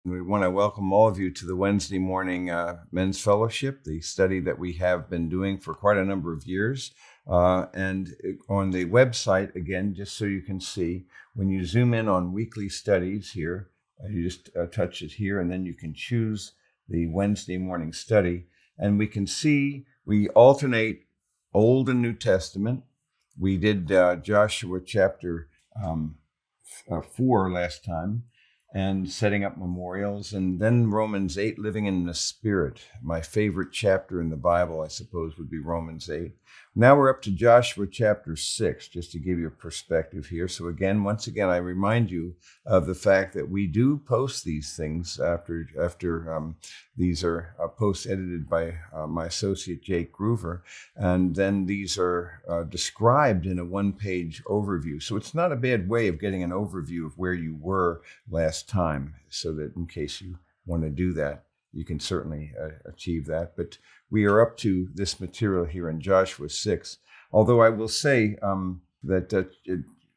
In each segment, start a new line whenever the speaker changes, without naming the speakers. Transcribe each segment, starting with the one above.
We want to welcome all of you to the Wednesday morning Men's Fellowship, the study that we have been doing for quite a number of years. And on the website, again, just so you can see, when you zoom in on weekly studies here, you just touch it here, and then you can choose the Wednesday morning study. And we can see we alternate Old and New Testament. We did Joshua chapter 4 last time, and setting up memorials, and then Romans 8, living in the Spirit. My favorite chapter in the Bible, I suppose, would be Romans 8. Now we're up to Joshua chapter 6, just to give you a perspective here. So again, once again, I remind you of the fact that we do post these things after these are post-edited by my associate, Jake Groover, and then these are described in a one-page overview. So it's not a bad way of getting an overview of where you were last time, so that in case you want to do that, you can certainly achieve that. But we are up to this material here in Joshua 6. Although I will say that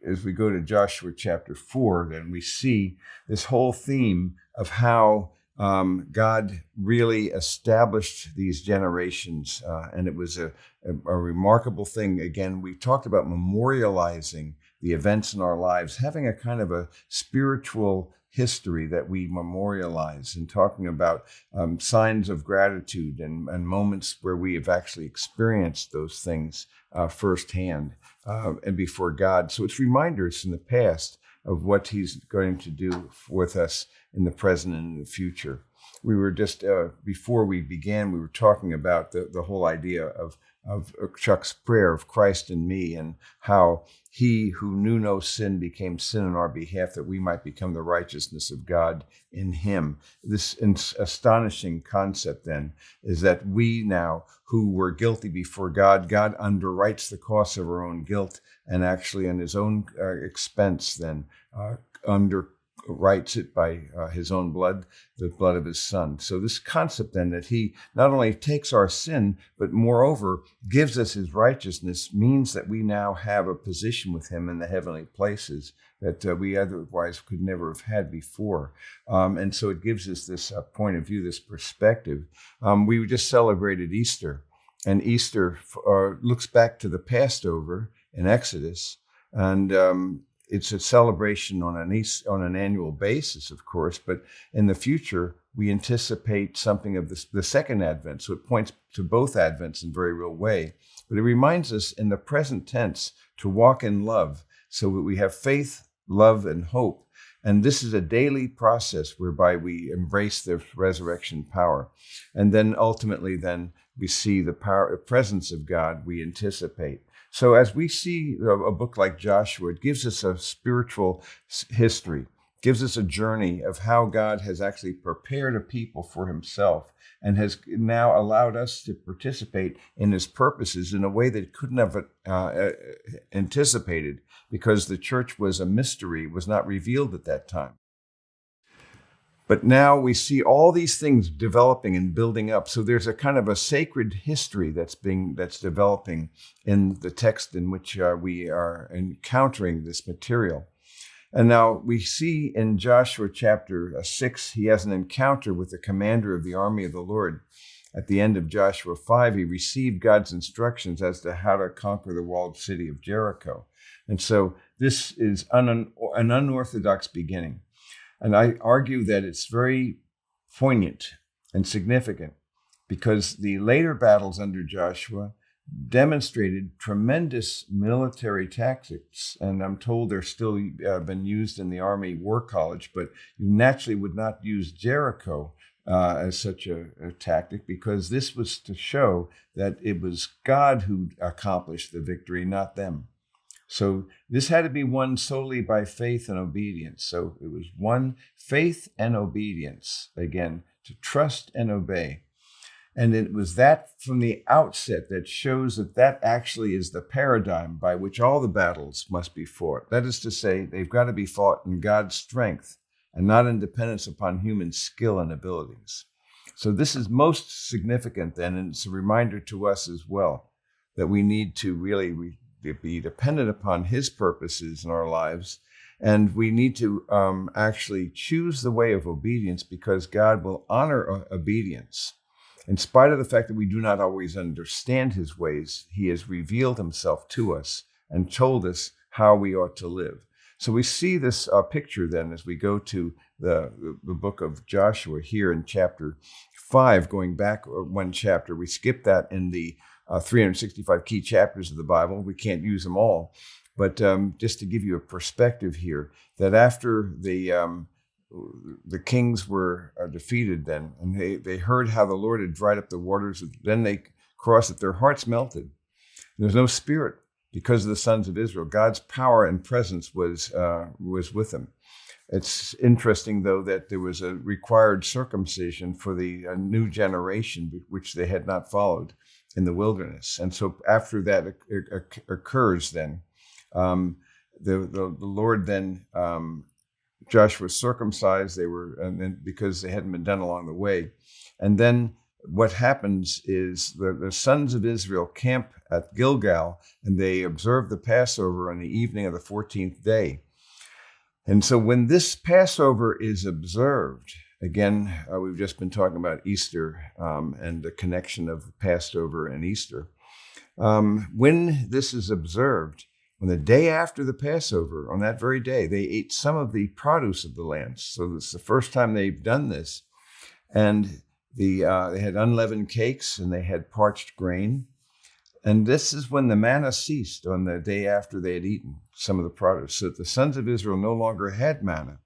as we go to Joshua chapter 4, then we see this whole theme of how God really established these generations. And it was a remarkable thing. Again, we talked about memorializing the events in our lives, having a kind of a spiritual history that we memorialize, and talking about signs of gratitude and moments where we have actually experienced those things firsthand and before God. So it's reminders in the past of what he's going to do with us in the present and in the future. We were just, before we began, we were talking about the whole idea of Chuck's prayer of Christ in me, and how he who knew no sin became sin on our behalf, that we might become the righteousness of God in him. This astonishing concept then is that we now, who were guilty before God, God underwrites the cost of our own guilt, and actually on his own expense then underwrites it by his own blood, the blood of his son. So this concept then that he not only takes our sin, but moreover gives us his righteousness, means that we now have a position with him in the heavenly places that we otherwise could never have had before. And so it gives us this point of view, this perspective. We just celebrated Easter, and Easter looks back to the Passover in Exodus, and it's a celebration on an annual basis, of course, but in the future, we anticipate something of the second Advent. So it points to both Advents in a very real way. But it reminds us in the present tense to walk in love, so that we have faith, love, and hope. And this is a daily process whereby we embrace the resurrection power. And then ultimately, then we see the presence of God we anticipate. So as we see a book like Joshua, it gives us a spiritual history, gives us a journey of how God has actually prepared a people for himself, and has now allowed us to participate in his purposes in a way that couldn't have anticipated, because the church was a mystery, was not revealed at that time. But now we see all these things developing and building up. So there's a kind of a sacred history that's developing in the text in which we are encountering this material. And now we see in Joshua chapter 6, he has an encounter with the commander of the army of the Lord. At the end of Joshua 5, he received God's instructions as to how to conquer the walled city of Jericho. And so this is an unorthodox beginning. And I argue that it's very poignant and significant, because the later battles under Joshua demonstrated tremendous military tactics. And I'm told they're still been used in the Army War College, but you naturally would not use Jericho as such a tactic, because this was to show that it was God who accomplished the victory, not them. So this had to be won solely by faith and obedience. So it was one, faith and obedience, again, to trust and obey. And it was that from the outset that shows that actually is the paradigm by which all the battles must be fought. That is to say, they've got to be fought in God's strength and not in dependence upon human skill and abilities. So this is most significant then, and it's a reminder to us as well that we need to really be dependent upon his purposes in our lives, And we need to actually choose the way of obedience, because God will honor obedience. In spite of the fact that we do not always understand his ways, he has revealed himself to us and told us how we ought to live. So we see this picture then as we go to the book of Joshua here in chapter 5, going back one chapter. We skip that in the 365 key chapters of the Bible. We can't use them all. But just to give you a perspective here, that after the kings were defeated then, and they heard how the Lord had dried up the waters, then they crossed it, their hearts melted. There's no spirit because of the sons of Israel. God's power and presence was with them. It's interesting, though, that there was a required circumcision for the new generation, which they had not followed in the wilderness. And so after that occurs then, the Lord then, Joshua circumcised, because they hadn't been done along the way. And then what happens is the sons of Israel camp at Gilgal, and they observe the Passover on the evening of the 14th day. And so when this Passover is observed, again, we've just been talking about Easter and the connection of Passover and Easter. When this is observed, on the day after the Passover, on that very day, they ate some of the produce of the land. So it's the first time they've done this. And they had unleavened cakes and they had parched grain. And this is when the manna ceased, on the day after they had eaten some of the produce. So the sons of Israel no longer had manna,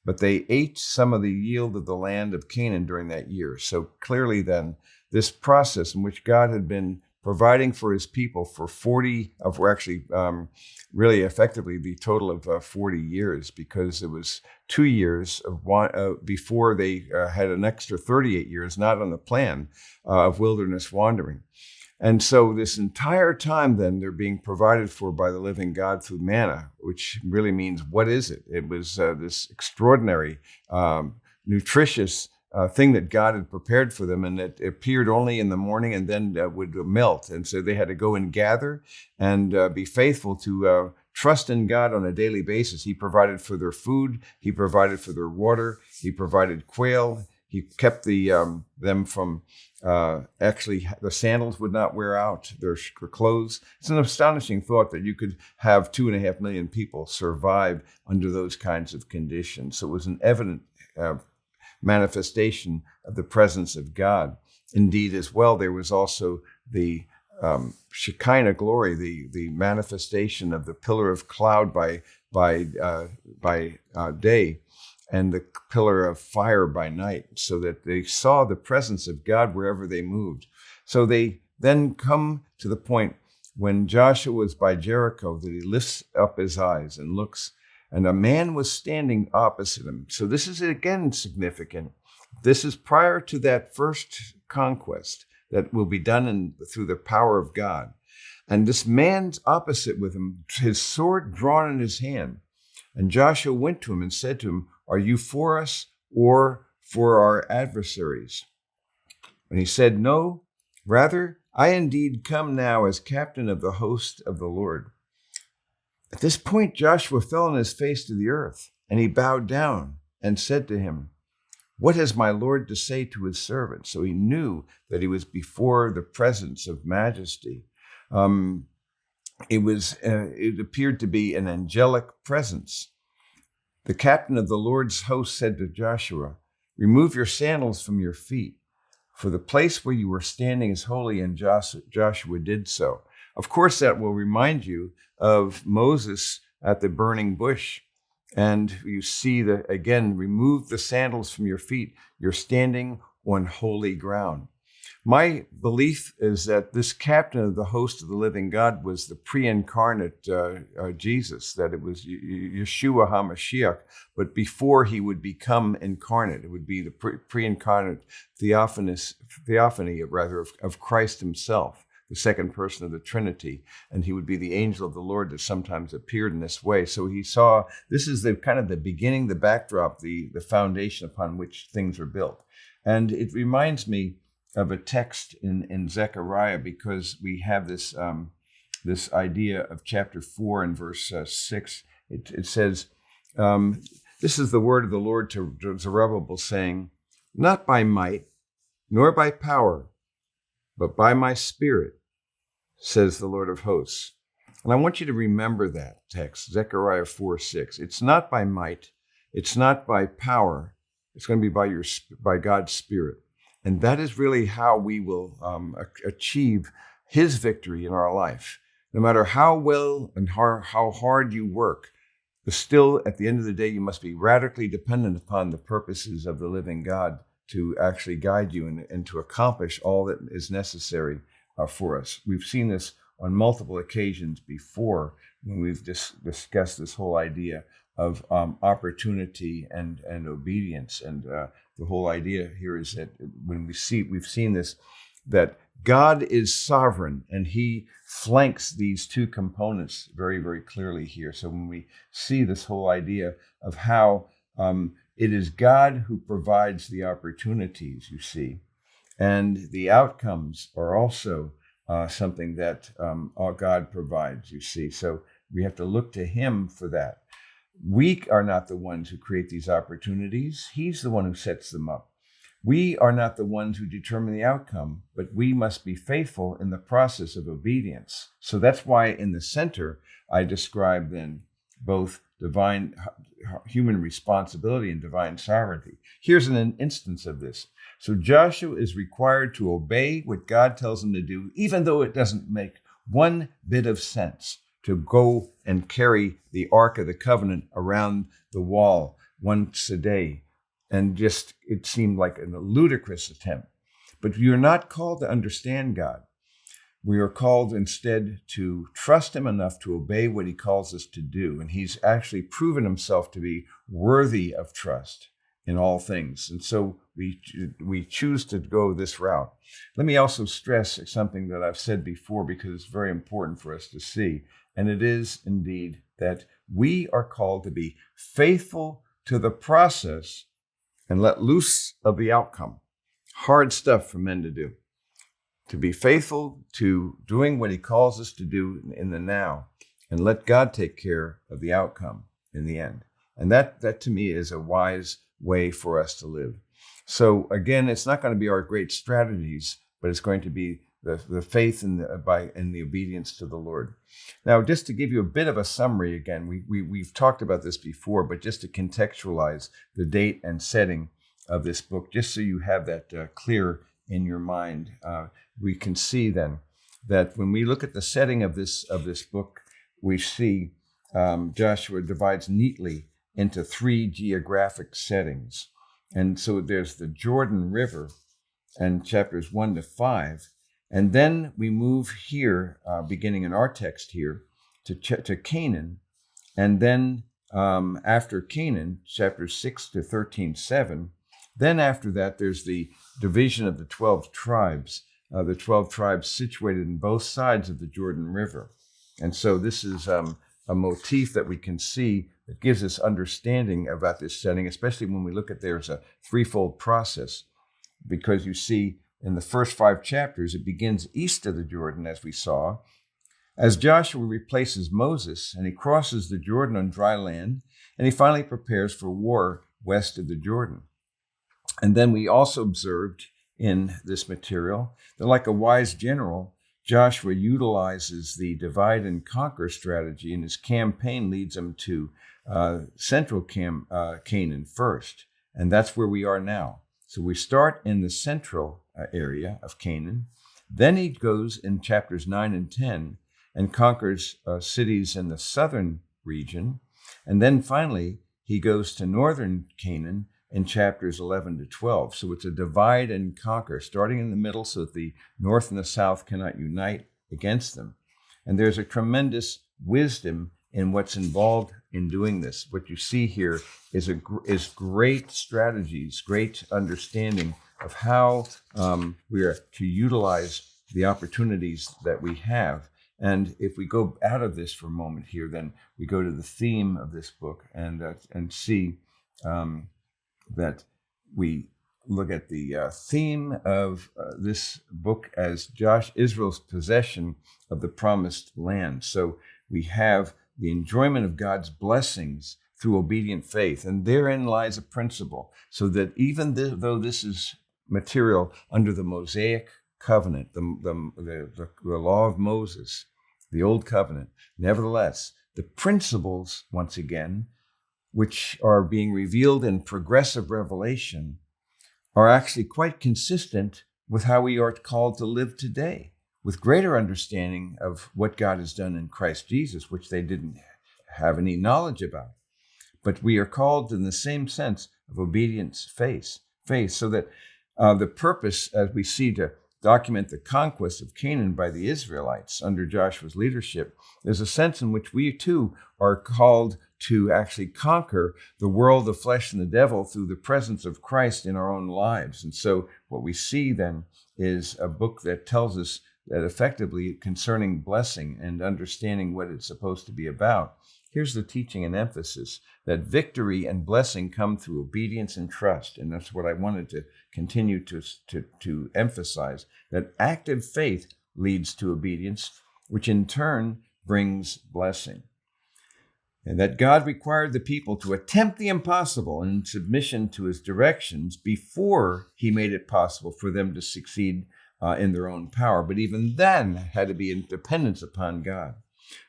but they ate some of the yield of the land of Canaan during that year. So clearly then, this process in which God had been providing for his people for really effectively the total of 40 years, because it was 2 years of before they had an extra 38 years, not on the plan, of wilderness wandering. And so this entire time then, they're being provided for by the living God through manna, which really means, what is it? It was this extraordinary, nutritious thing that God had prepared for them, and it appeared only in the morning and then would melt. And so they had to go and gather and be faithful to trust in God on a daily basis. He provided for their food. He provided for their water. He provided quail. He kept them from, actually, the sandals would not wear out, their clothes. It's an astonishing thought that you could have 2.5 million people survive under those kinds of conditions. So it was an evident manifestation of the presence of God. Indeed, as well, there was also the Shekinah glory, the manifestation of the pillar of cloud by day, and the pillar of fire by night, so that they saw the presence of God wherever they moved. So they then come to the point when Joshua was by Jericho, that he lifts up his eyes and looks, and a man was standing opposite him. So this is again significant. This is prior to that first conquest that will be done through the power of God. And this man's opposite with him, his sword drawn in his hand. And Joshua went to him and said to him, "Are you for us or for our adversaries?" And he said, "No, rather, I indeed come now as captain of the host of the Lord." At this point, Joshua fell on his face to the earth, and he bowed down and said to him, "What has my Lord to say to his servant?" So he knew that he was before the presence of majesty. It appeared to be an angelic presence. The captain of the Lord's host said to Joshua, "Remove your sandals from your feet, for the place where you were standing is holy," and Joshua did so. Of course, that will remind you of Moses at the burning bush. And you see that, again, remove the sandals from your feet. You're standing on holy ground. My belief is that this captain of the host of the living God was the pre-incarnate Jesus, that it was Yeshua HaMashiach, but before he would become incarnate. It would be the pre-incarnate theophany of Christ himself, the second person of the Trinity, and he would be the angel of the Lord that sometimes appeared in this way. So he saw, this is the kind of the beginning, the backdrop, the foundation upon which things are built. And it reminds me of a text in Zechariah, because we have this idea of chapter 4 and verse 6. It says, This is the word of the Lord to Zerubbabel, saying, "Not by might, nor by power, but by my Spirit, says the Lord of hosts." And I want you to remember that text, Zechariah 4:6. It's not by might, it's not by power, it's going to be by God's Spirit. And that is really how we will achieve his victory in our life. No matter how well and how hard you work, but still, at the end of the day, you must be radically dependent upon the purposes of the living God to actually guide you and to accomplish all that is necessary for us. We've seen this on multiple occasions before when we've discussed this whole idea of opportunity and obedience. And the whole idea here is that when we've seen this, that God is sovereign, and he flanks these two components very, very clearly here. So when we see this whole idea of how it is God who provides the opportunities, you see, and the outcomes are also something that our God provides, you see. So we have to look to him for that. We are not the ones who create these opportunities. He's the one who sets them up. We are not the ones who determine the outcome, but we must be faithful in the process of obedience. So that's why in the center, I describe then both divine human responsibility and divine sovereignty. Here's an instance of this. So Joshua is required to obey what God tells him to do, even though it doesn't make one bit of sense to go and carry the Ark of the Covenant around the wall once a day. And just, it seemed like a ludicrous attempt. But you're not called to understand God. We are called instead to trust him enough to obey what he calls us to do. And he's actually proven himself to be worthy of trust in all things. And so we choose to go this route. Let me also stress something that I've said before, because it's very important for us to see. And it is indeed that we are called to be faithful to the process and let loose of the outcome. Hard stuff for men to do. To be faithful to doing what he calls us to do in the now, and let God take care of the outcome in the end. And that to me is a wise way for us to live. So again, it's not going to be our great strategies, but it's going to be the faith and the obedience to the Lord. Now, just to give you a bit of a summary again, we've talked about this before, but just to contextualize the date and setting of this book, just so you have that clear in your mind, we can see then that when we look at the setting of this book, we see Joshua divides neatly into 3 geographic settings. And so there's the Jordan River and chapters 1 to 5. And then we move here, beginning in our text here, to Canaan. And then after Canaan, chapters 6 to 13:7. Then after that, there's the division of the 12 tribes situated in both sides of the Jordan River. And so this is a motif that we can see that gives us understanding about this setting, especially when we look at there's a threefold process, because you see, in the first 5 chapters, it begins east of the Jordan, as we saw, as Joshua replaces Moses, and he crosses the Jordan on dry land, and he finally prepares for war west of the Jordan. And then we also observed in this material that, like a wise general, Joshua utilizes the divide and conquer strategy, and his campaign leads him to central Canaan first. And that's where we are now. So we start in the central area of Canaan. Then he goes in chapters 9 and 10 and conquers cities in the southern region. And then finally, he goes to northern Canaan in chapters 11 to 12. So it's a divide and conquer, starting in the middle so that the north and the south cannot unite against them. And there's a tremendous wisdom in what's involved in doing this. What you see here is great strategies, great understanding of how we are to utilize the opportunities that we have. And if we go out of this for a moment here, then we go to the theme of this book and see that we look at the theme of this book as Israel's possession of the promised land. So we have the enjoyment of God's blessings through obedient faith. And therein lies a principle, so that even though this is material under the Mosaic covenant, the law of Moses, the old covenant, nevertheless, the principles, once again, which are being revealed in progressive revelation, are actually quite consistent with how we are called to live today, with greater understanding of what God has done in Christ Jesus, which they didn't have any knowledge about. But we are called in the same sense of obedience, faith, so that the purpose, as we see, to document the conquest of Canaan by the Israelites under Joshua's leadership, there's a sense in which we too are called to actually conquer the world, the flesh, and the devil through the presence of Christ in our own lives. And so what we see then is a book that tells us that effectively concerning blessing and understanding what it's supposed to be about. Here's the teaching and emphasis, that victory and blessing come through obedience and trust. And that's what I wanted to continue to emphasize, that active faith leads to obedience, which in turn brings blessing. And that God required the people to attempt the impossible in submission to his directions before he made it possible for them to succeed in their own power. But even then had to be in dependence upon God.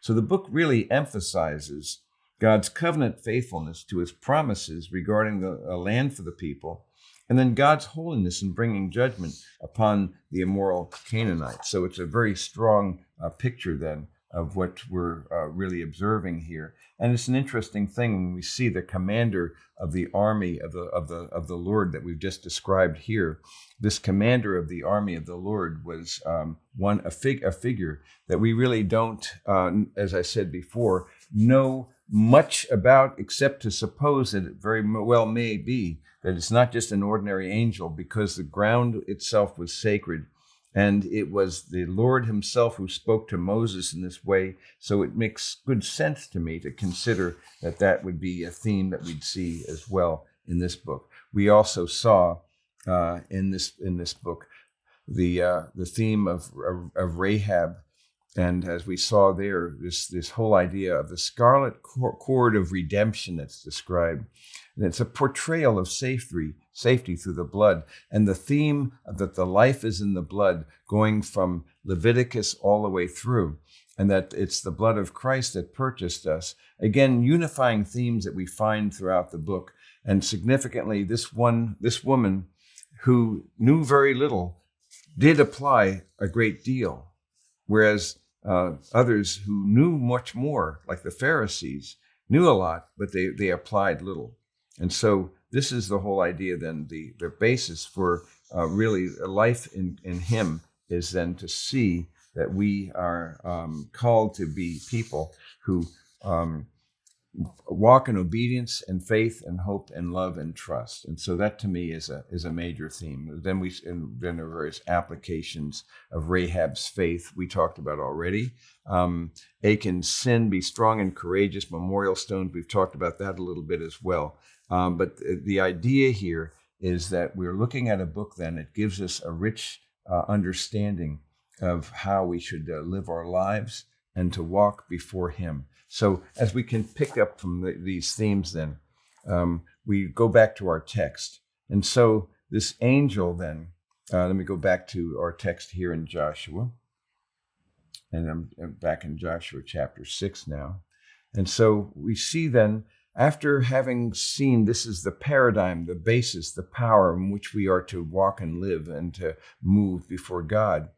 So the book really emphasizes God's covenant faithfulness to his promises regarding a land for the people, and then God's holiness in bringing judgment upon the immoral Canaanites. So it's a very strong picture then of what we're really observing here. And it's an interesting thing when we see the commander of the army of the Lord that we've just described here. This commander of the army of the Lord was a figure that we really don't, as I said before, know much about, except to suppose that it very well may be that it's not just an ordinary angel, because the ground itself was sacred. And it was the Lord himself who spoke to Moses in this way. So it makes good sense to me to consider that that would be a theme that we'd see as well in this book. We also saw in this book the theme of Rahab. And as we saw there, this whole idea of the scarlet cord of redemption that's described. And it's a portrayal of safety through the blood. And the theme that the life is in the blood, going from Leviticus all the way through. And that it's the blood of Christ that purchased us. Again, unifying themes that we find throughout the book. And significantly, this woman who knew very little did apply a great deal. Whereas others who knew much more, like the Pharisees, knew a lot, but they applied little. And so this is the whole idea then, the basis for really life in him is then to see that we are called to be people who walk in obedience and faith and hope and love and trust. And so that to me is a major theme. Then there are various applications of Rahab's faith we talked about already. Achan's sin, be strong and courageous, memorial stones, we've talked about that a little bit as well. But the idea here is that we're looking at a book then that gives us a rich understanding of how we should live our lives and to walk before him. So as we can pick up from these themes then, we go back to our text. And so this angel then, let me go back to our text here in Joshua. And I'm back in Joshua chapter 6 now. And so we see then, after having seen this is the paradigm, the basis, the power in which we are to walk and live and to move before God,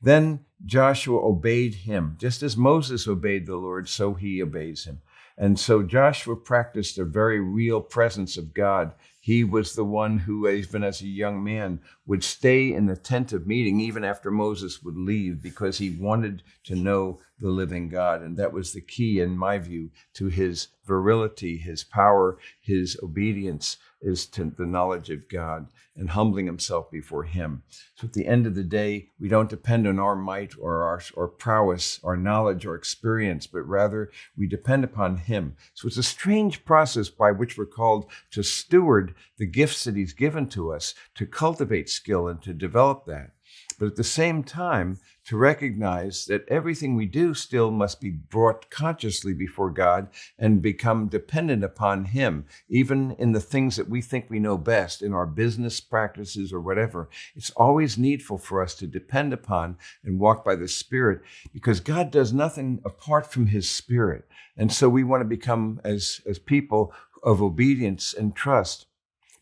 then Joshua obeyed him. Just as Moses obeyed the Lord, so he obeys him. And so Joshua practiced a very real presence of God. He was the one who, even as a young man, would stay in the tent of meeting even after Moses would leave, because he wanted to know the living God. And that was the key, in my view, to his virility, his power, his obedience, is to the knowledge of God and humbling himself before him. So at the end of the day, we don't depend on our might or our prowess, our knowledge or experience, but rather we depend upon him. So it's a strange process by which we're called to steward the gifts that he's given to us, to cultivate skill and to develop that. but at the same time, to recognize that everything we do still must be brought consciously before God and become dependent upon Him, even in the things that we think we know best, in our business practices or whatever. It's always needful for us to depend upon and walk by the Spirit, because God does nothing apart from His Spirit. And so we want to become, as people of obedience and trust,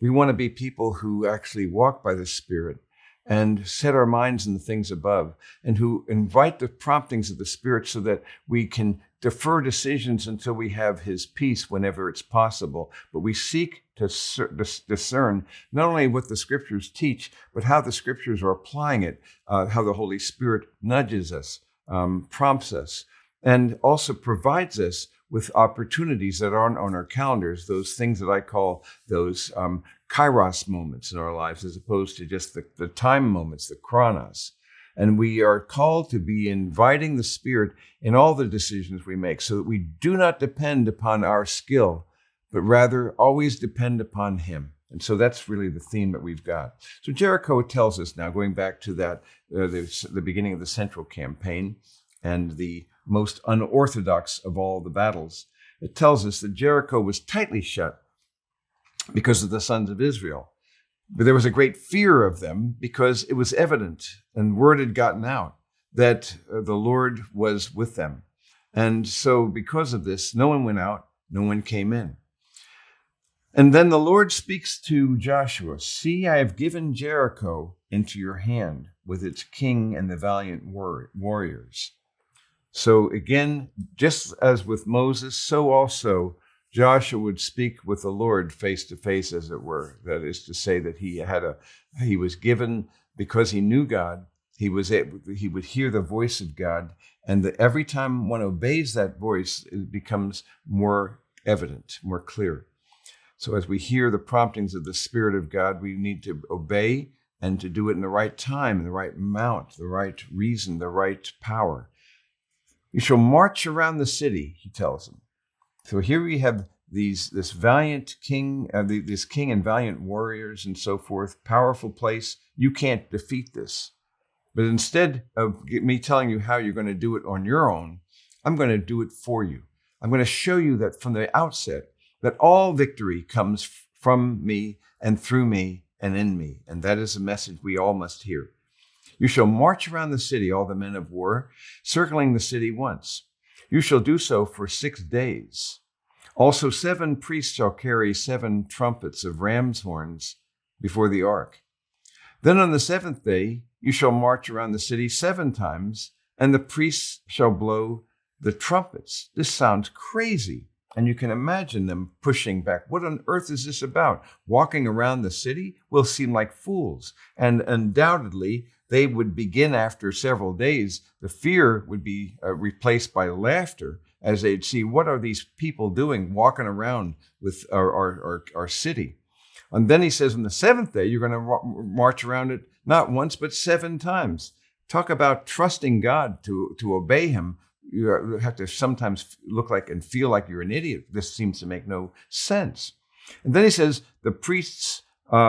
we want to be people who actually walk by the Spirit and set our minds in the things above, and who invite the promptings of the Spirit so that we can defer decisions until we have His peace whenever it's possible. But we seek to discern not only what the Scriptures teach, but how the Scriptures are applying it, how the Holy Spirit nudges us, prompts us, and also provides us with opportunities that aren't on our calendars, those things that I call those kairos moments in our lives, as opposed to just the time moments, the chronos. And we are called to be inviting the Spirit in all the decisions we make, so that we do not depend upon our skill, but rather always depend upon Him. And so that's really the theme that we've got. So Jericho tells us now, going back to that, the beginning of the Central Campaign and the most unorthodox of all the battles, it tells us that Jericho was tightly shut because of the sons of Israel. But there was a great fear of them, because it was evident and word had gotten out that the Lord was with them. And so because of this, no one went out, no one came in. And then the Lord speaks to Joshua, "See, I have given Jericho into your hand with its king and the valiant warriors." So again, just as with Moses, so also Joshua would speak with the Lord face to face, as it were. That is to say that he was given, because he knew God, he would hear the voice of God, and that every time one obeys that voice, it becomes more evident, more clear. So as we hear the promptings of the Spirit of God, we need to obey, and to do it in the right time, in the right amount, the right reason, the right power. "You shall march around the city," he tells them. So here we have this valiant king, this king and valiant warriors and so forth, powerful place. You can't defeat this. But instead of me telling you how you're going to do it on your own, I'm going to do it for you. I'm going to show you that from the outset, that all victory comes from me and through me and in me. And that is a message we all must hear. "You shall march around the city, all the men of war, circling the city once. You shall do so for 6 days. Also 7 priests shall carry 7 trumpets of ram's horns before the ark. Then on the 7th day, you shall march around the city 7 times, and the priests shall blow the trumpets." This sounds crazy. And you can imagine them pushing back. What on earth is this about? Walking around the city will seem like fools. And undoubtedly, they would begin after several days. The fear would be replaced by laughter, as they'd see, what are these people doing walking around with our city? And then he says, on the 7th day, you're going to march around it not once, but 7 times. Talk about trusting God to obey Him. You have to sometimes look like and feel like you're an idiot. This seems to make no sense. And then he says, the priests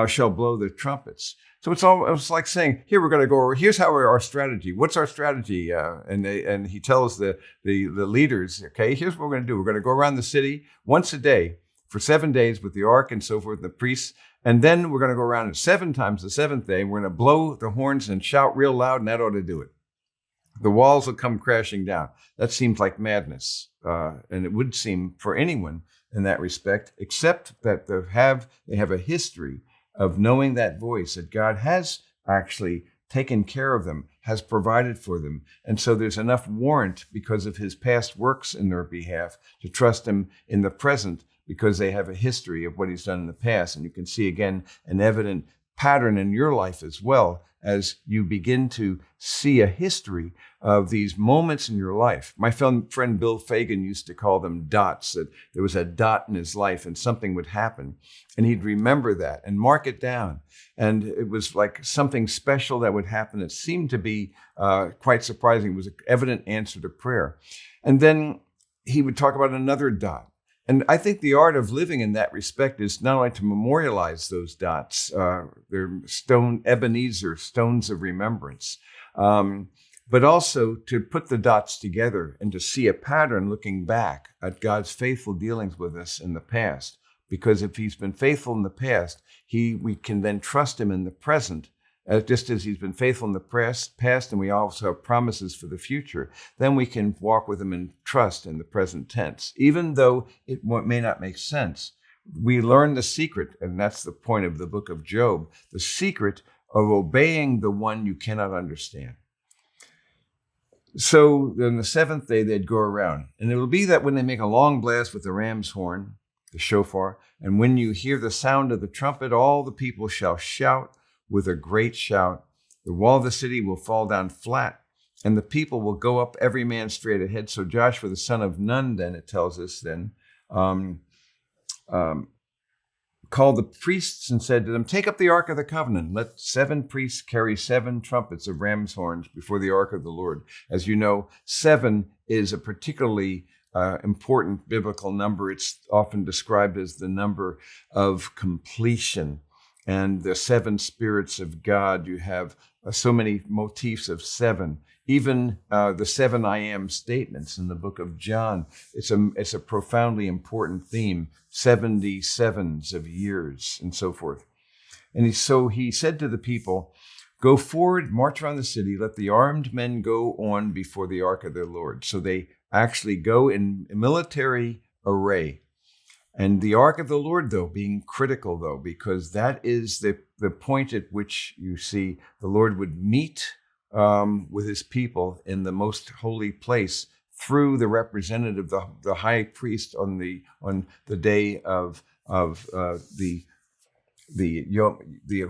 shall blow the trumpets. So it's like saying, here, we're going to go, here's how our strategy. What's our strategy? And he tells the leaders, okay, here's what we're going to do. We're going to go around the city once a day for 7 days with the ark and so forth, the priests. And then we're going to go around it 7 times the 7th day. We're going to blow the horns and shout real loud, and that ought to do it. The walls will come crashing down. That seems like madness. And it would seem for anyone in that respect, except that they have a history of knowing that voice, that God has actually taken care of them, has provided for them. And so there's enough warrant because of His past works in their behalf to trust Him in the present, because they have a history of what He's done in the past. And you can see again an evident pattern in your life as well, as you begin to see a history of these moments in your life. My friend Bill Fagan used to call them dots, that there was a dot in his life and something would happen. And he'd remember that and mark it down. And it was like something special that would happen. It seemed to be quite surprising. It was an evident answer to prayer. And then he would talk about another dot. And I think the art of living in that respect is not only to memorialize those dots, they're Ebenezer, stones of remembrance, but also to put the dots together and to see a pattern looking back at God's faithful dealings with us in the past. Because if he's been faithful in the past, we can then trust him in the present, just as he's been faithful in the past, and we also have promises for the future. Then we can walk with him in trust in the present tense. Even though it may not make sense, we learn the secret, and that's the point of the book of Job, the secret of obeying the one you cannot understand. So on the seventh day, they'd go around. And it will be that when they make a long blast with the ram's horn, the shofar, and when you hear the sound of the trumpet, all the people shall shout with a great shout. The wall of the city will fall down flat, and the people will go up every man straight ahead. So Joshua, the son of Nun, then it tells us then, called the priests and said to them, take up the Ark of the Covenant. Let 7 priests carry 7 trumpets of ram's horns before the Ark of the Lord. As you know, 7 is a particularly important biblical number. It's often described as the number of completion. And the 7 spirits of God, you have so many motifs of 7. Even the 7 I am statements in the book of John, it's a profoundly important theme, 77s of years and so forth. And so he said to the people, go forward, march around the city, let the armed men go on before the ark of their Lord. So they actually go in military array. And the ark of the Lord, though, being critical, though, because that is the point at which you see the Lord would meet with his people in the most holy place through the representative, the high priest on the day of the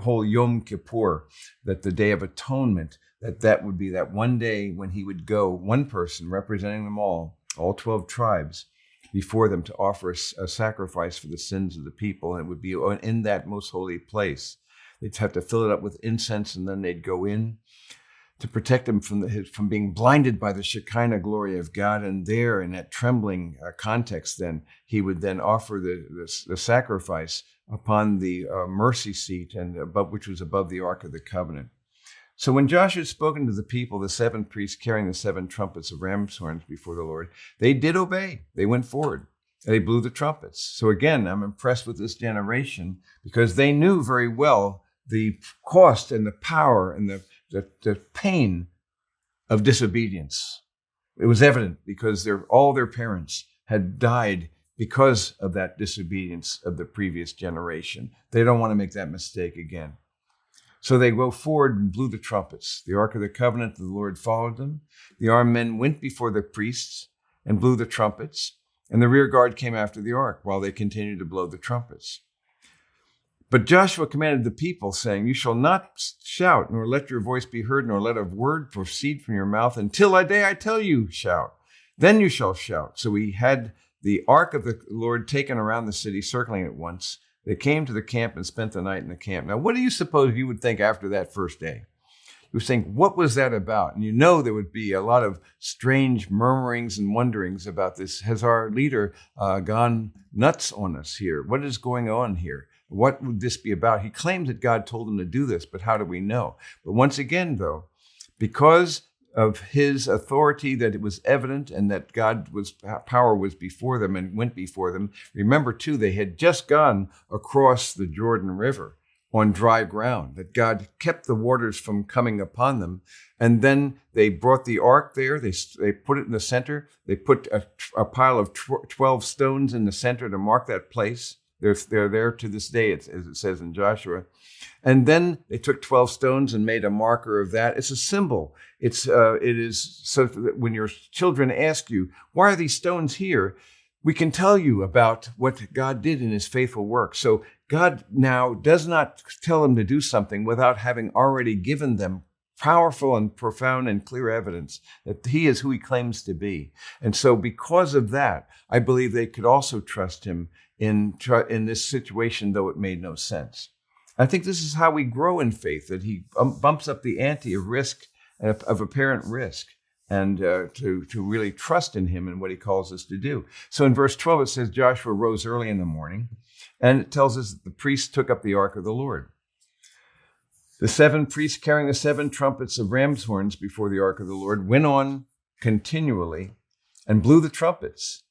whole Yom Kippur, that the Day of Atonement, that would be that one day when he would go, one person representing them all 12 tribes, before them to offer a sacrifice for the sins of the people. And it would be in that most holy place. They'd have to fill it up with incense, and then they'd go in to protect them from being blinded by the Shekinah glory of God. And there, in that trembling context, then he would then offer the sacrifice upon the mercy seat, which was above the Ark of the Covenant. So when Joshua had spoken to the people, the 7 priests carrying the 7 trumpets of ram's horns before the Lord, they did obey. They went forward. They blew the trumpets. So again, I'm impressed with this generation because they knew very well the cost and the power and the pain of disobedience. It was evident because all their parents had died because of that disobedience of the previous generation. They don't want to make that mistake again. So they go forward and blew the trumpets. The Ark of the Covenant of the Lord followed them. The armed men went before the priests and blew the trumpets, and the rear guard came after the ark while they continued to blow the trumpets. But Joshua commanded the people, saying, you shall not shout, nor let your voice be heard, nor let a word proceed from your mouth until that day I tell you, shout. Then you shall shout. So we had the ark of the Lord taken around the city, circling it once. They came to the camp and spent the night in the camp. Now, what do you suppose you would think after that first day? You would think, what was that about? And you know there would be a lot of strange murmurings and wonderings about this. Has our leader gone nuts on us here? What is going on here? What would this be about? He claims that God told him to do this, but how do we know? But once again, though, because of his authority, that it was evident, and that power was before them and went before them. Remember, too, they had just gone across the Jordan River on dry ground, that God kept the waters from coming upon them. And then they brought the ark there. They put it in the center. They put a pile of 12 stones in the center to mark that place. They're there to this day, as it says in Joshua. And then they took 12 stones and made a marker of that. It's a symbol. It is so that when your children ask you, why are these stones here? We can tell you about what God did in his faithful work. So God now does not tell them to do something without having already given them powerful and profound and clear evidence that he is who he claims to be. And so because of that, I believe they could also trust him in this situation, though it made no sense. I think this is how we grow in faith, that he bumps up the ante of risk, of apparent risk. and to really trust in him and what he calls us to do. So in verse 12, it says, Joshua rose early in the morning, and it tells us that the priests took up the ark of the Lord. The 7 priests carrying the 7 trumpets of ram's horns before the ark of the Lord went on continually and blew the trumpets.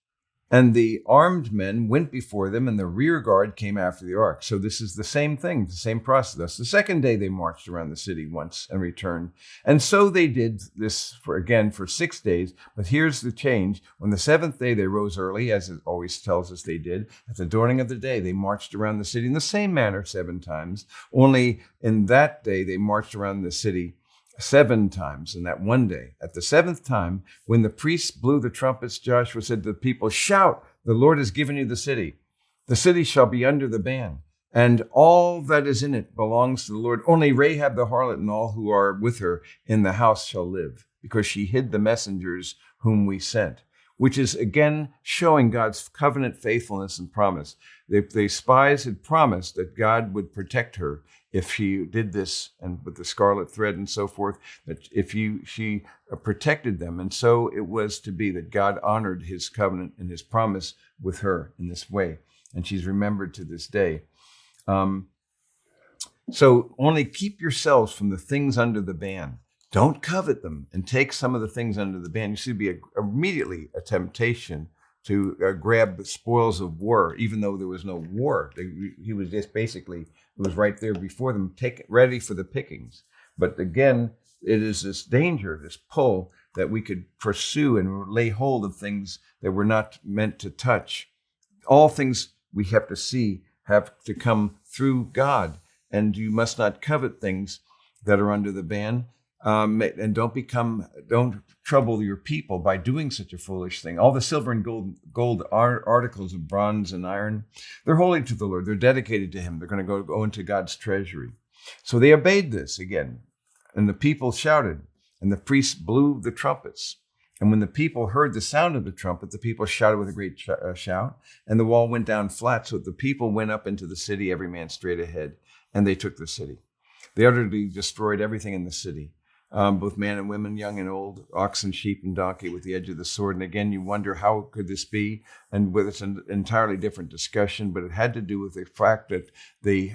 And the armed men went before them, and the rear guard came after the ark. So this is the same thing, the same process. The second day they marched around the city once and returned. And so they did this for 6 days. But here's the change. On the 7th day they rose early, as it always tells us they did. At the dawning of the day, they marched around the city in the same manner 7 times. Only in that day they marched around the city 7 times in that one day. At the 7th time, when the priests blew the trumpets, Joshua said to the people, "Shout, the Lord has given you the city. The city shall be under the ban, and all that is in it belongs to the Lord. Only Rahab the harlot and all who are with her in the house shall live, because she hid the messengers whom we sent." Which is again showing God's covenant faithfulness and promise. The spies had promised that God would protect her if she did this, and with the scarlet thread and so forth, that if she protected them. And so it was to be that God honored his covenant and his promise with her in this way. And she's remembered to this day. So only keep yourselves from the things under the ban. Don't covet them and take some of the things under the ban. You see, be immediately a temptation to grab the spoils of war, even though there was no war. He was just basically, it was right there before them, ready for the pickings. But again, it is this danger, this pull, that we could pursue and lay hold of things that we're not meant to touch. All things we have to see have to come through God, and you must not covet things that are under the ban. And don't trouble your people by doing such a foolish thing. All the silver and gold articles of bronze and iron, they're holy to the Lord. They're dedicated to him. They're going to go into God's treasury. So they obeyed this again. And the people shouted, and the priests blew the trumpets. And when the people heard the sound of the trumpet, the people shouted with a great shout, and the wall went down flat. So the people went up into the city, every man straight ahead, and they took the city. They utterly destroyed everything in the city. Both man and women, young and old, ox and sheep and donkey with the edge of the sword. And again, you wonder, how could this be? And it's an entirely different discussion, but it had to do with the fact that the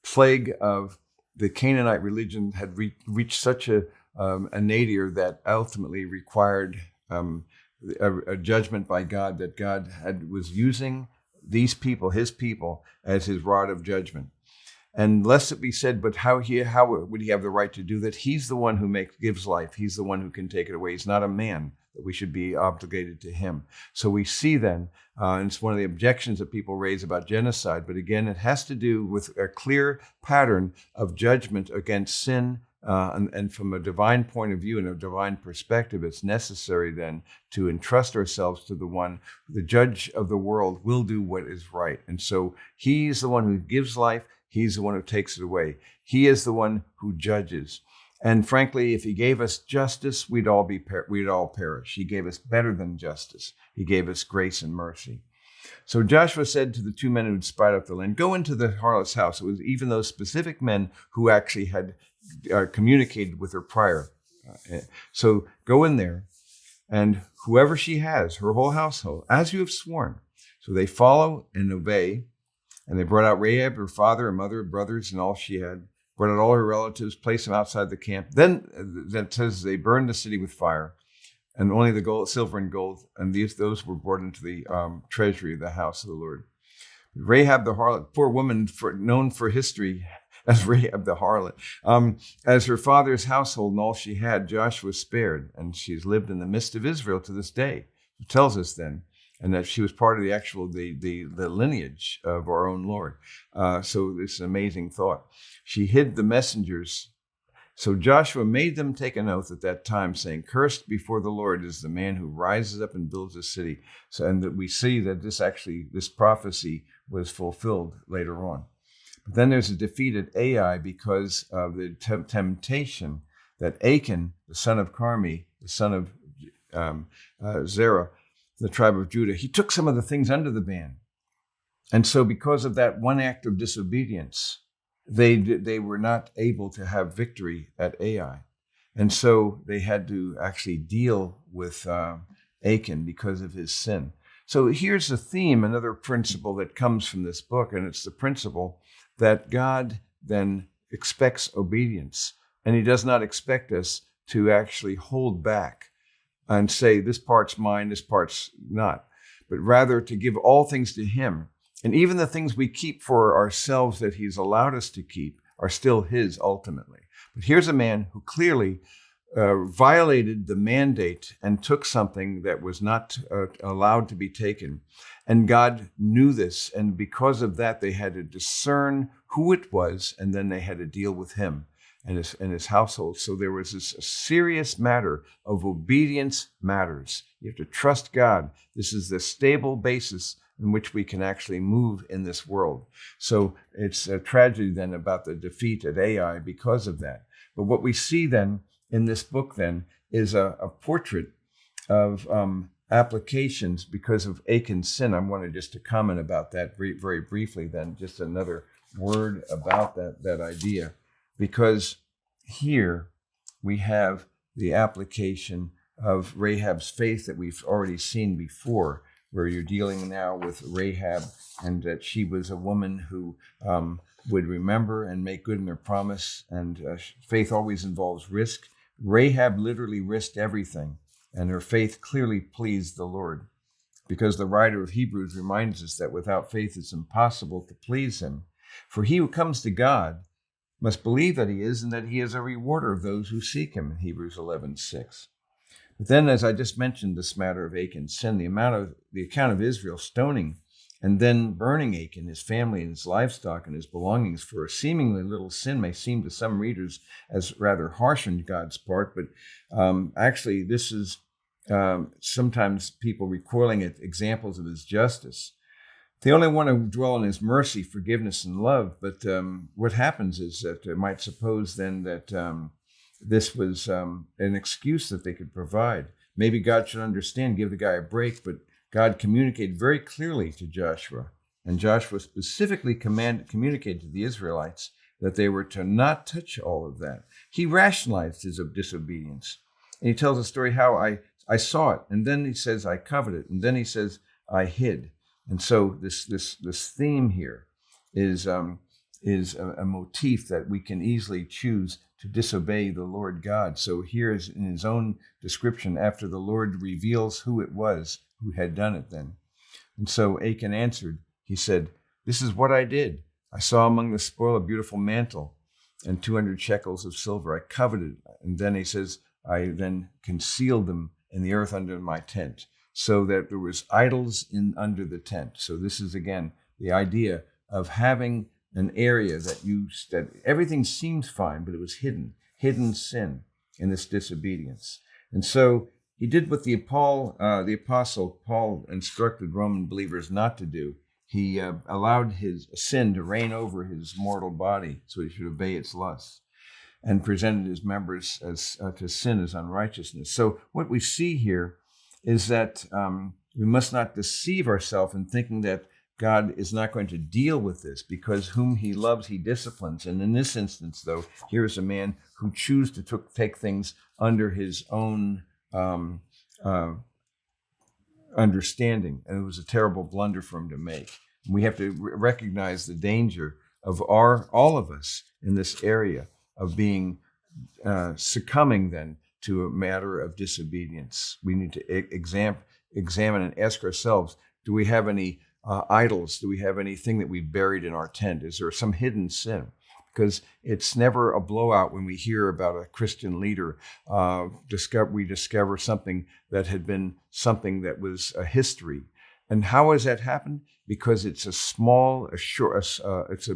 plague of the Canaanite religion had reached such a nadir that ultimately required a judgment by God, that God was using these people, his people, as his rod of judgment. And lest it be said, but how would he have the right to do that? He's the one who gives life. He's the one who can take it away. He's not a man that we should be obligated to him. So we see then, and it's one of the objections that people raise about genocide, but again, it has to do with a clear pattern of judgment against sin. And from a divine point of view and a divine perspective, it's necessary then to entrust ourselves to the one, the judge of the world will do what is right. And so he's the one who gives life. He's the one who takes it away. He is the one who judges. And frankly, if he gave us justice, we'd all perish. He gave us better than justice. He gave us grace and mercy. So Joshua said to the 2 men who had spied out the land, "Go into the harlot's house." It was even those specific men who actually had communicated with her prior. So go in there, and whoever she has, her whole household, as you have sworn. So they follow and obey. And they brought out Rahab, her father, her mother, brothers, and all she had. Brought out all her relatives, placed them outside the camp. Then that says they burned the city with fire, and only the gold, silver and gold, and those were brought into the treasury of the house of the Lord. Rahab the harlot, poor woman, known for history as Rahab the harlot, as her father's household and all she had, Joshua spared, and she's lived in the midst of Israel to this day. It tells us then. And that she was part of the lineage of our own Lord. So it's an amazing thought. She hid the messengers. So Joshua made them take an oath at that time, saying, "Cursed before the Lord is the man who rises up and builds a city." So, and that we see that this prophecy was fulfilled later on. But then there's a defeat at Ai because of the temptation that Achan, the son of Carmi, the son of Zerah, the tribe of Judah, he took some of the things under the ban. And so because of that one act of disobedience, they were not able to have victory at Ai. And so they had to actually deal with Achan because of his sin. So here's the theme, another principle that comes from this book, and it's the principle that God then expects obedience, and he does not expect us to actually hold back and say, this part's mine, this part's not, but rather to give all things to him. And even the things we keep for ourselves that he's allowed us to keep are still his ultimately. But here's a man who clearly violated the mandate and took something that was not allowed to be taken. And God knew this. And because of that, they had to discern who it was, and then they had to deal with him and his household. So there was this serious matter of obedience matters. You have to trust God. This is the stable basis in which we can actually move in this world. So it's a tragedy then about the defeat at Ai because of that. But what we see then in this book then is a portrait of applications because of Achan's sin. I wanted just to comment about that very briefly then, just another word about that idea. Because here we have the application of Rahab's faith that we've already seen before, where you're dealing now with Rahab, and that she was a woman who would remember and make good in her promise, and faith always involves risk. Rahab literally risked everything, and her faith clearly pleased the Lord, because the writer of Hebrews reminds us that without faith it's impossible to please him. For he who comes to God must believe that he is, and that he is a rewarder of those who seek him, in Hebrews 11:6. But then, as I just mentioned, this matter of Achan's sin, the account of Israel stoning and then burning Achan, his family and his livestock and his belongings for a seemingly little sin may seem to some readers as rather harsh on God's part, but actually this is sometimes people recoiling at examples of his justice. They only want to dwell on his mercy, forgiveness, and love, but what happens is that they might suppose then that this was an excuse that they could provide. Maybe God should understand, give the guy a break, but God communicated very clearly to Joshua, and Joshua specifically communicated to the Israelites that they were to not touch all of that. He rationalized his disobedience. And he tells a story how I saw it, and then he says, I coveted, and then he says, I hid. And so this theme here is a motif that we can easily choose to disobey the Lord God. So here is in his own description, after the Lord reveals who it was who had done it then. And so Achan answered, he said, this is what I did. I saw among the spoil a beautiful mantle and 200 shekels of silver. I coveted. And then he says, I then concealed them in the earth under my tent, so that there was idols under the tent. So this is again the idea of having an area that everything seems fine, but it was hidden sin in this disobedience. And so he did what the apostle Paul instructed Roman believers not to do. He allowed his sin to reign over his mortal body, so he should obey its lusts, and presented his members to sin as unrighteousness. So what we see here is that we must not deceive ourselves in thinking that God is not going to deal with this, because whom he loves, he disciplines. And in this instance, though, here is a man who chose to take things under his own understanding. And it was a terrible blunder for him to make. And we have to recognize the danger of all of us in this area of being succumbing then to a matter of disobedience. We need to examine and ask ourselves, do we have any idols? Do we have anything that we've buried in our tent? Is there some hidden sin? Because it's never a blowout when we hear about a Christian leader. We discover something that had been something that was a history. And how has that happened? Because it's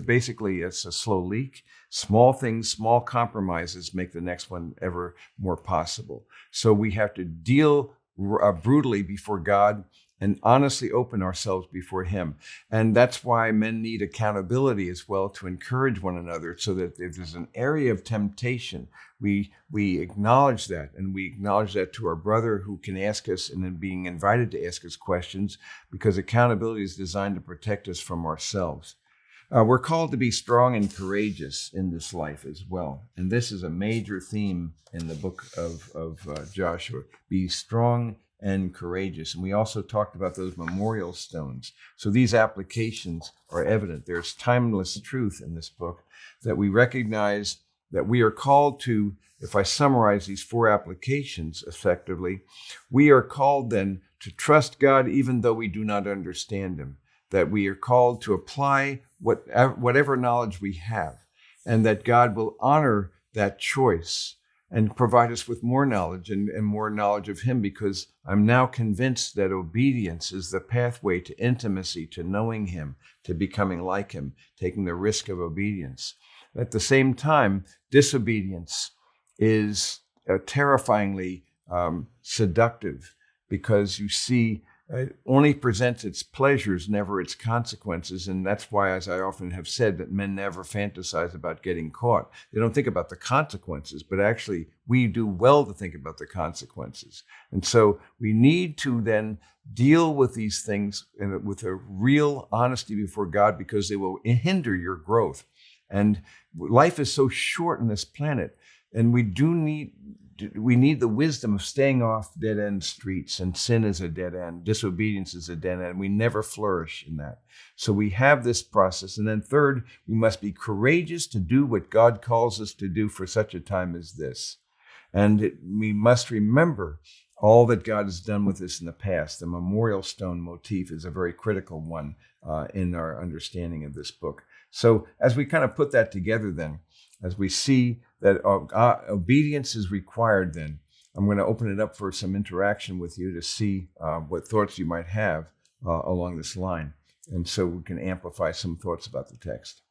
basically a slow leak. Small things, small compromises make the next one ever more possible. So we have to deal brutally before God and honestly open ourselves before him. And that's why men need accountability as well, to encourage one another, so that if there's an area of temptation, we acknowledge that, and we acknowledge that to our brother who can ask us, and then being invited to ask us questions, because accountability is designed to protect us from ourselves. We're called to be strong and courageous in this life as well. And this is a major theme in the book of Joshua. Be strong and courageous. And we also talked about those memorial stones. So these applications are evident. There's timeless truth in this book that we recognize that we are called to. If I summarize these 4 applications effectively, we are called then to trust God even though we do not understand him, that we are called to apply whatever knowledge we have, and that God will honor that choice and provide us with more knowledge and more knowledge of him, because I'm now convinced that obedience is the pathway to intimacy, to knowing him, to becoming like him, taking the risk of obedience. At the same time, disobedience is terrifyingly seductive, because you see, it only presents its pleasures, never its consequences. And that's why, as I often have said, that men never fantasize about getting caught. They don't think about the consequences, but actually we do well to think about the consequences. And so we need to then deal with these things with a real honesty before God, because they will hinder your growth. And life is so short on this planet, and we need the wisdom of staying off dead-end streets, and sin is a dead end. Disobedience is a dead end. We never flourish in that. So we have this process. And then third, we must be courageous to do what God calls us to do for such a time as this. And we must remember all that God has done with us in the past. The memorial stone motif is a very critical one in our understanding of this book. So as we kind of put that together then, as we see that obedience is required, then I'm going to open it up for some interaction with you to see what thoughts you might have along this line. And so we can amplify some thoughts about the text.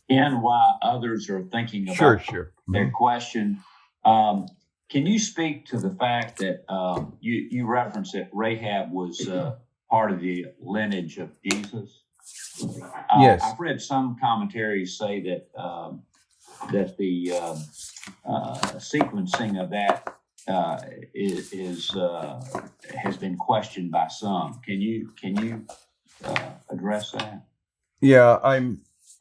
And while others are thinking about their question, can you speak to the fact that you referenced that Rahab was part of the lineage of Jesus?
Yes.
I've read some commentaries say that that the sequencing of that has been questioned by some. Can you address that?
Yeah,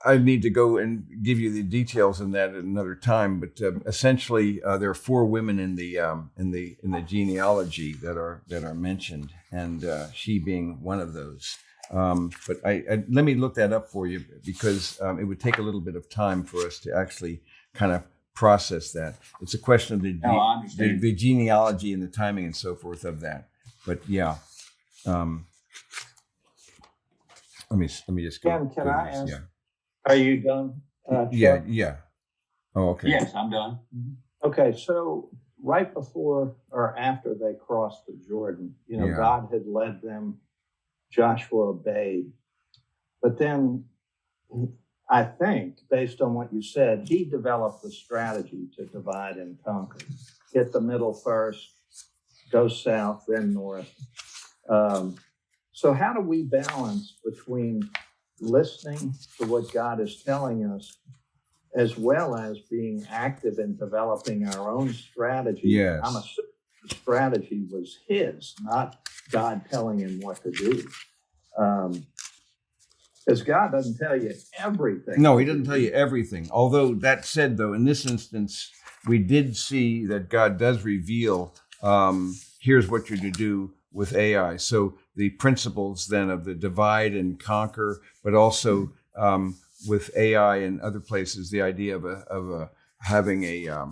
I need to go and give you the details in that at another time. But essentially, there are 4 women in the genealogy that are mentioned, and she being one of those. But let me look that up for you, because it would take a little bit of time for us to actually kind of process that. It's a question of the genealogy and the timing and so forth of that. But yeah, let me just go.
Ken, can I ask? Yeah. Are you done?
Yeah. Oh, okay.
Yes, I'm done.
Okay, so right before or after they crossed the Jordan, God had led them. Joshua obeyed. But then I think, based on what you said, he developed the strategy to divide and conquer. Hit the middle first, go south, then north. So how do we balance between listening to what God is telling us, as well as being active in developing our own strategy?
Yes.
I'm assuming the strategy was his, not God telling him what to do. Because God doesn't tell you everything.
No, he doesn't tell you everything. Although that said, though, in this instance, we did see that God does reveal, here's what you're to do with Ai. So the principles then of the divide and conquer, but also with Ai and other places, the idea of having a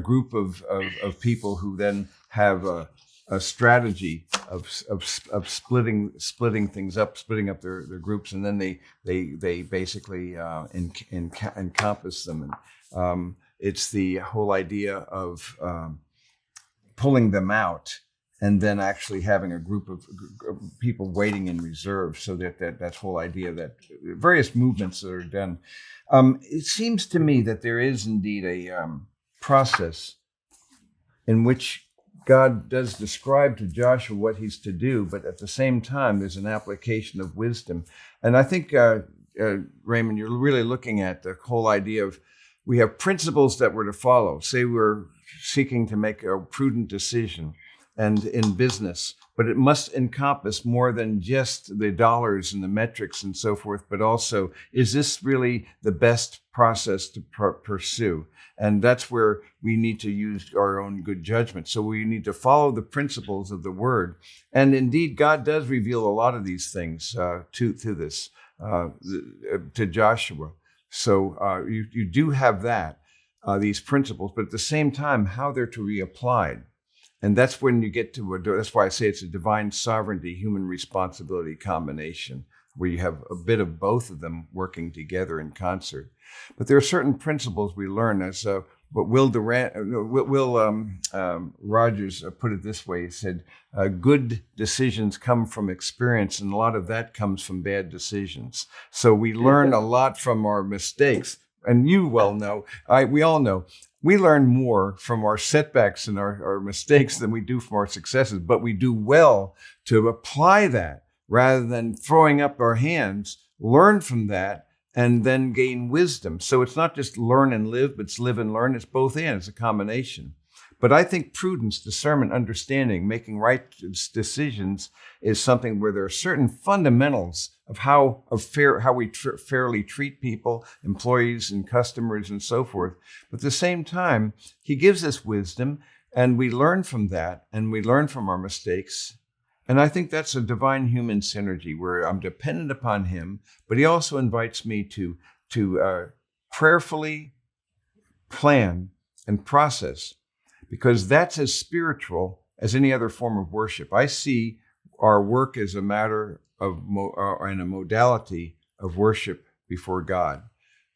group of people who then have a strategy of splitting things up, splitting up their groups, and then they basically encompass them. And it's the whole idea of pulling them out, and then actually having a group of people waiting in reserve, so that whole idea that various movements that are done. It seems to me that there is indeed a process in which God does describe to Joshua what he's to do, but at the same time, there's an application of wisdom. And I think, Raymond, you're really looking at the whole idea of, we have principles that we're to follow. Say we're seeking to make a prudent decision and in business, but it must encompass more than just the dollars and the metrics and so forth, but also, is this really the best process to pursue? And that's where we need to use our own good judgment. So we need to follow the principles of the word. And indeed, God does reveal a lot of these things to Joshua. So you do have these principles, but at the same time, how they're to be applied. And that's when you get to, that's why I say it's a divine sovereignty, human responsibility combination, where you have a bit of both of them working together in concert. But there are certain principles we learn, as what Will Rogers put it this way. He said, good decisions come from experience, and a lot of that comes from bad decisions. So we learn a lot from our mistakes. And you well know, we all know, we learn more from our setbacks and our mistakes than we do from our successes, but we do well to apply that rather than throwing up our hands, learn from that, and then gain wisdom. So it's not just learn and live, but it's live and learn. It's both and. It's a combination. But I think prudence, discernment, understanding, making right decisions is something where there are certain fundamentals of how we fairly treat people, employees and customers and so forth. But at the same time, he gives us wisdom, and we learn from that, and we learn from our mistakes. And I think that's a divine human synergy where I'm dependent upon him, but he also invites me to prayerfully plan and process, because that's as spiritual as any other form of worship. I see our work as a matter of and a modality of worship before God.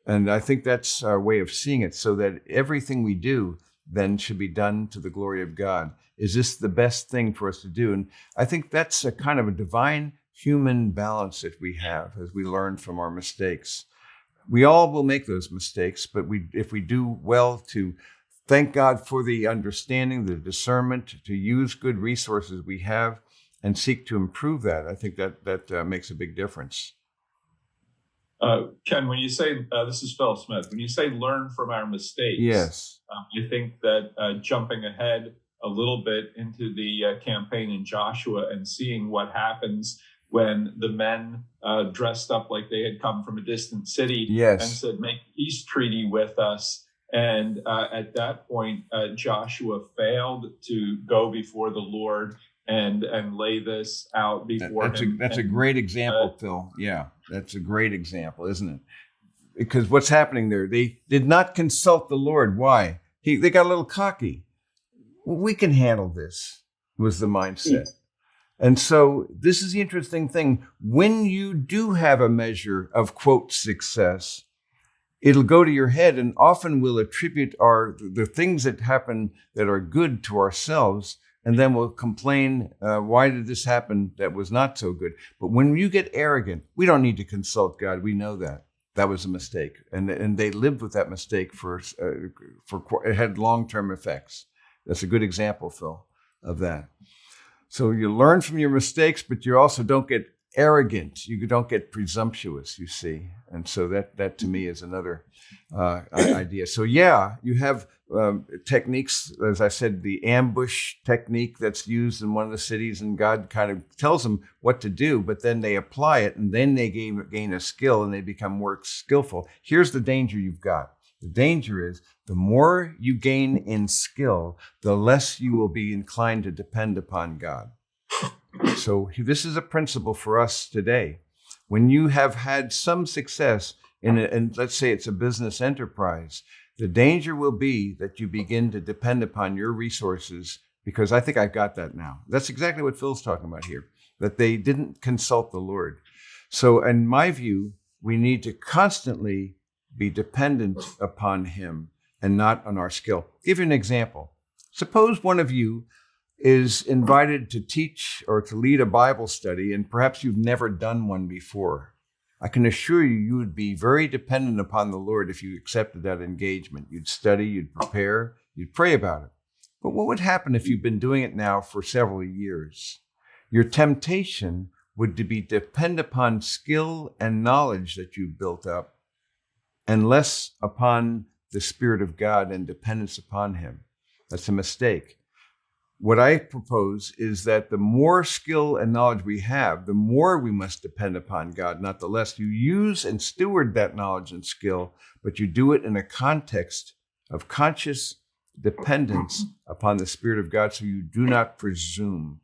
And I think that's our way of seeing it, so that everything we do then should be done to the glory of God. Is this the best thing for us to do? And I think that's a kind of a divine human balance that we have as we learn from our mistakes. We all will make those mistakes, but if we do well to thank God for the understanding, the discernment, to use good resources we have and seek to improve that, I think that makes a big difference.
Ken, when you say, this is Phil Smith, when you say learn from our mistakes,
yes,
I think that jumping ahead a little bit into the campaign in Joshua and seeing what happens when the men dressed up like they had come from a distant city and said, make a peace treaty with us. And at that point, Joshua failed to go before the Lord and lay this out before him.
That's a great example, Phil. Yeah, that's a great example, isn't it? Because what's happening there, they did not consult the Lord. Why? They got a little cocky. We can handle this, was the mindset. And so this is the interesting thing. When you do have a measure of, quote, success, it'll go to your head, and often we'll attribute the things that happen that are good to ourselves, and then we'll complain, why did this happen that was not so good? But when you get arrogant, we don't need to consult God. We know that. That was a mistake. And they lived with that mistake it had long-term effects. That's a good example, Phil, of that. So you learn from your mistakes, but you also don't get arrogant. You don't get presumptuous, you see. And so that to me is another idea. So yeah, you have techniques, as I said, the ambush technique that's used in one of the cities, and God kind of tells them what to do, but then they apply it, and then they gain a skill, and they become more skillful. Here's the danger you've got. The danger is the more you gain in skill, the less you will be inclined to depend upon God. So this is a principle for us today. When you have had some success and let's say it's a business enterprise, the danger will be that you begin to depend upon your resources, because I think I've got that now. That's exactly what Phil's talking about here, that they didn't consult the Lord. So in my view, we need to constantly be dependent upon him and not on our skill. I'll give you an example. Suppose one of you is invited to teach or to lead a Bible study, and perhaps you've never done one before. I can assure you, you would be very dependent upon the Lord if you accepted that engagement. You'd study, you'd prepare, you'd pray about it. But what would happen if you've been doing it now for several years? Your temptation would be to depend upon skill and knowledge that you've built up, and less upon the Spirit of God and dependence upon him. That's a mistake. what I propose is that the more skill and knowledge we have, the more we must depend upon God, not the less. You use and steward that knowledge and skill, but you do it in a context of conscious dependence upon the Spirit of God, so you do not presume.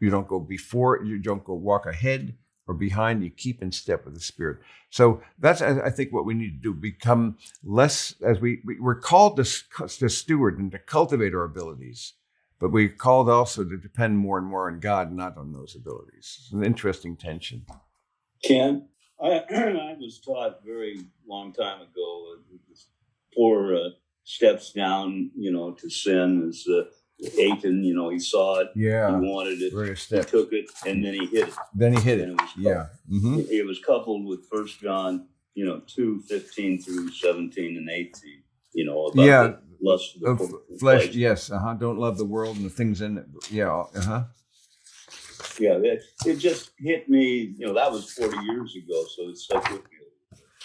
You don't go before, you don't go walk ahead or behind, you keep in step with the Spirit. So that's, I think, what we need to do, become less, as we're called to steward and to cultivate our abilities, but we're called also to depend more and more on God, not on those abilities. It's an interesting tension.
Ken, I was taught very long time ago, 4 steps down, to sin is Achan, he saw it, he wanted it, he took it, and then he hit it. It was coupled with 1 John, 2:15 through 17 and 18, about the lust of the flesh.
Yes, don't love the world and the things in it.
Yeah, it just hit me, that was 40 years ago, so it stuck with me.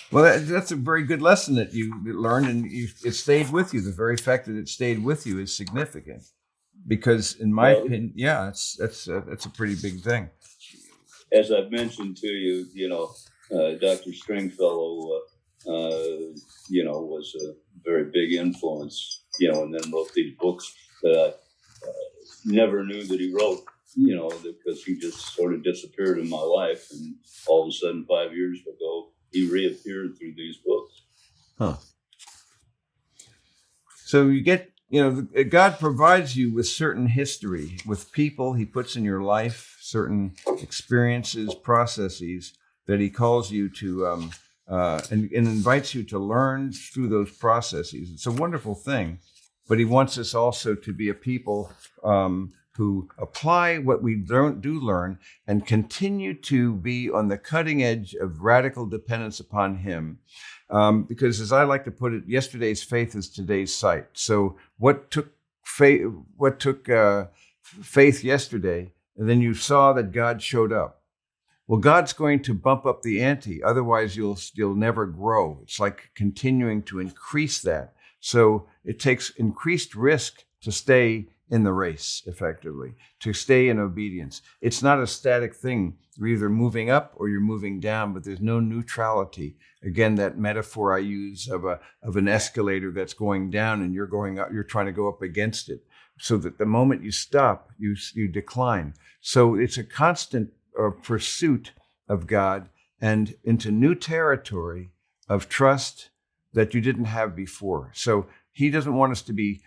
Well, that's a very good lesson that you learned, and it stayed with you. The very fact that it stayed with you is significant, because, in my opinion, that's a pretty big thing.
As I've mentioned to you, Dr. Stringfellow, was a very big influence, and then wrote these books that I never knew that he wrote, because he just sort of disappeared in my life, and all of a sudden 5 years ago, he reappeared through these books.
So you get, God provides you with certain history, with people he puts in your life, certain experiences, processes that he calls you to, and invites you to learn through those processes. It's a wonderful thing, but he wants us also to be a people who apply what we do learn and continue to be on the cutting edge of radical dependence upon him. Because, as I like to put it, yesterday's faith is today's sight. So what took faith yesterday, and then you saw that God showed up. Well, God's going to bump up the ante. Otherwise, you'll never grow. It's like continuing to increase that. So it takes increased risk to stay in the race, effectively, to stay in obedience. It's not a static thing. You're either moving up or you're moving down, but there's no neutrality. Again, that metaphor I use of an escalator that's going down and you're going up, you're trying to go up against it, so that the moment you stop, you decline. So it's a constant pursuit of God and into new territory of trust that you didn't have before. So he doesn't want us to be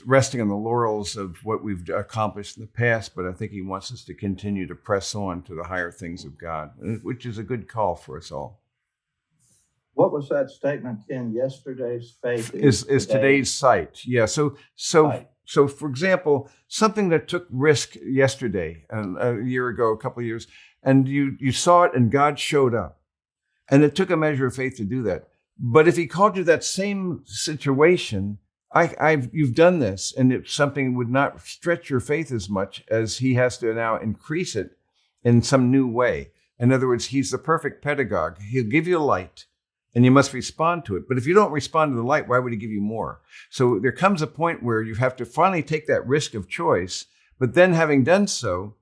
resting on the laurels of what we've accomplished in the past, but I think he wants us to continue to press on to the higher things of God, which is a good call for us all.
What was that statement, Ken? Yesterday's faith
is today's sight. Yeah. So for example, something that took risk yesterday, a year ago, a couple of years, and you saw it and God showed up, and it took a measure of faith to do that. But if he called you that same situation, you've done this, and if something would not stretch your faith as much as he has to now increase it in some new way. In other words, he's the perfect pedagogue. He'll give you light, and you must respond to it. But if you don't respond to the light, why would he give you more? So there comes a point where you have to finally take that risk of choice. But then, having done so,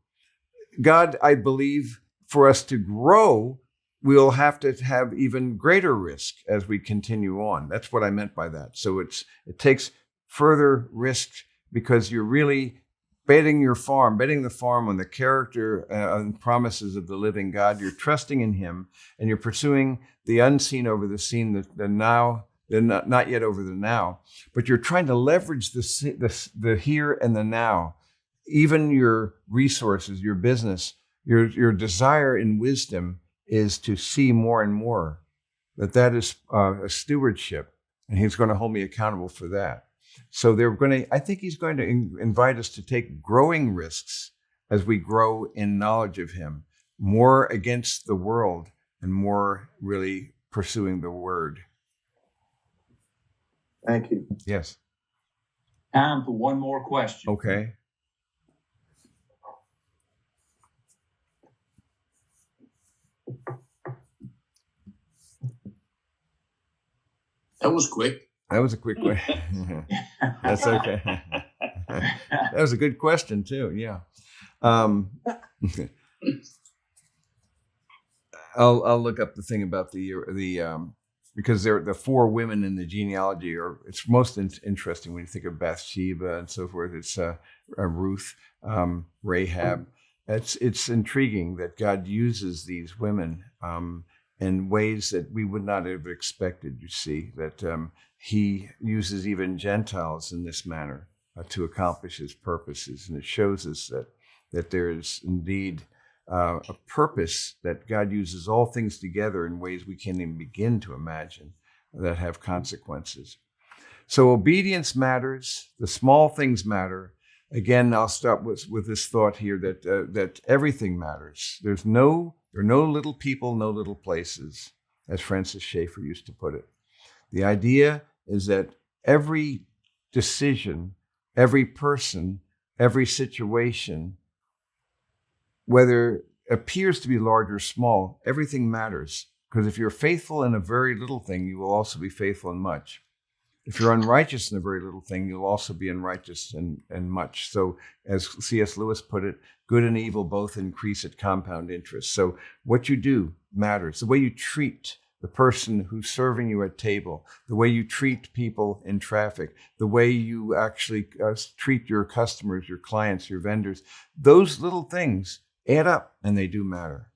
God, I believe, for us to grow, we'll have to have even greater risk as we continue on. That's what I meant by that. So it takes further risk, because you're really betting the farm on the character and promises of the living God. You're trusting in him, and you're pursuing the unseen over the seen, the now, not yet over the now. But you're trying to leverage the here and the now, even your resources, your business, your desire in wisdom is to see more and more. That is a stewardship, and he's going to hold me accountable for that. So I think he's going to invite us to take growing risks as we grow in knowledge of him, more against the world and more really pursuing the word.
Thank you.
Yes.
Time for one more question.
Okay.
That was quick.
That was a quick way. That's okay. That was a good question too. Yeah. I'll look up the thing about the because the four women in the genealogy it's most interesting when you think of Bathsheba and so forth. It's Ruth, Rahab. It's intriguing that God uses these women in ways that we would not have expected. You see that He uses even Gentiles in this manner to accomplish His purposes, and it shows us that there is indeed a purpose, that God uses all things together in ways we can't even begin to imagine that have consequences. So obedience matters. The small things matter. Again, I'll start with this thought here that everything matters. There are no little people, no little places, as Francis Schaeffer used to put it. The idea is that every decision, every person, every situation, whether it appears to be large or small, everything matters. Because if you're faithful in a very little thing, you will also be faithful in much. If you're unrighteous in a very little thing, you'll also be unrighteous in much. So as C.S. Lewis put it, good and evil both increase at compound interest. So what you do matters. The way you treat the person who's serving you at table, the way you treat people in traffic, the way you actually treat your customers, your clients, your vendors, those little things add up, and they do matter.